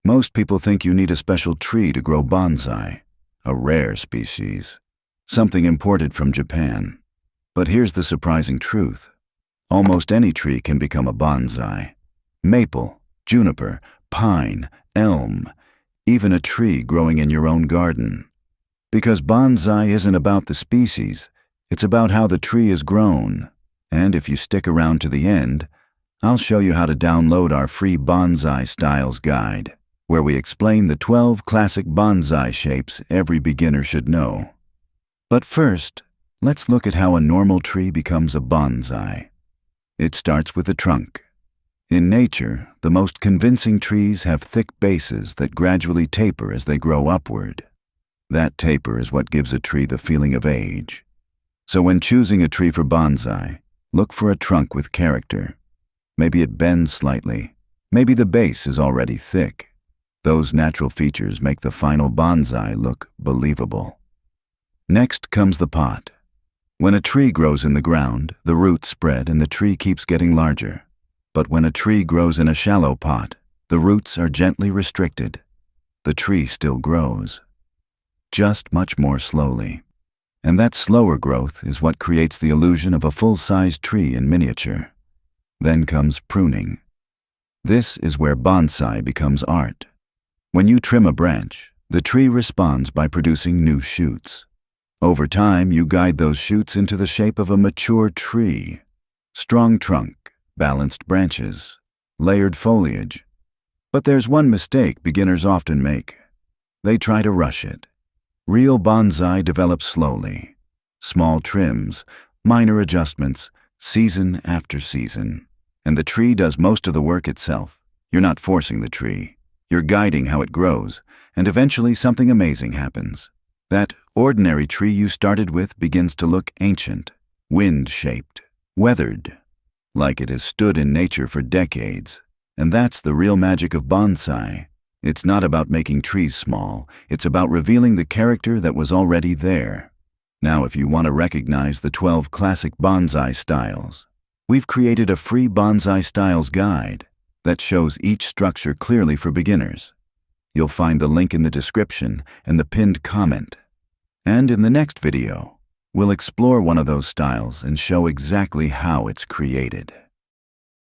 Most people think you need a special tree to grow bonsai, a rare species, something imported from Japan. But here's the surprising truth. Almost any tree can become a bonsai. Maple, juniper, pine, elm, even a tree growing in your own garden. Because bonsai isn't about the species, it's about how the tree is grown. And if you stick around to the end, I'll show you how to download our free Bonsai Styles Guide, where we explain the 12 classic bonsai shapes every beginner should know. But first, let's look at how a normal tree becomes a bonsai. It starts with the trunk. In nature, the most convincing trees have thick bases that gradually taper as they grow upward. That taper is what gives a tree the feeling of age. So when choosing a tree for bonsai, look for a trunk with character. Maybe it bends slightly. Maybe the base is already thick. Those natural features make the final bonsai look believable. Next comes the pot. When a tree grows in the ground, the roots spread and the tree keeps getting larger. But when a tree grows in a shallow pot, the roots are gently restricted. The tree still grows, just much more slowly. And that slower growth is what creates the illusion of a full-sized tree in miniature. Then comes pruning. This is where bonsai becomes art. When you trim a branch, the tree responds by producing new shoots. Over time, you guide those shoots into the shape of a mature tree. Strong trunk, balanced branches, layered foliage. But there's one mistake beginners often make. They try to rush it. Real bonsai develops slowly. Small trims, minor adjustments, season after season. And the tree does most of the work itself. You're not forcing the tree. You're guiding how it grows, and eventually something amazing happens. That ordinary tree you started with begins to look ancient, wind-shaped, weathered, like it has stood in nature for decades. And that's the real magic of bonsai. It's not about making trees small, it's about revealing the character that was already there. Now, if you want to recognize the 12 classic bonsai styles, we've created a free Bonsai Styles Guide that shows each structure clearly for beginners. You'll find the link in the description and the pinned comment. And in the next video, we'll explore one of those styles and show exactly how it's created.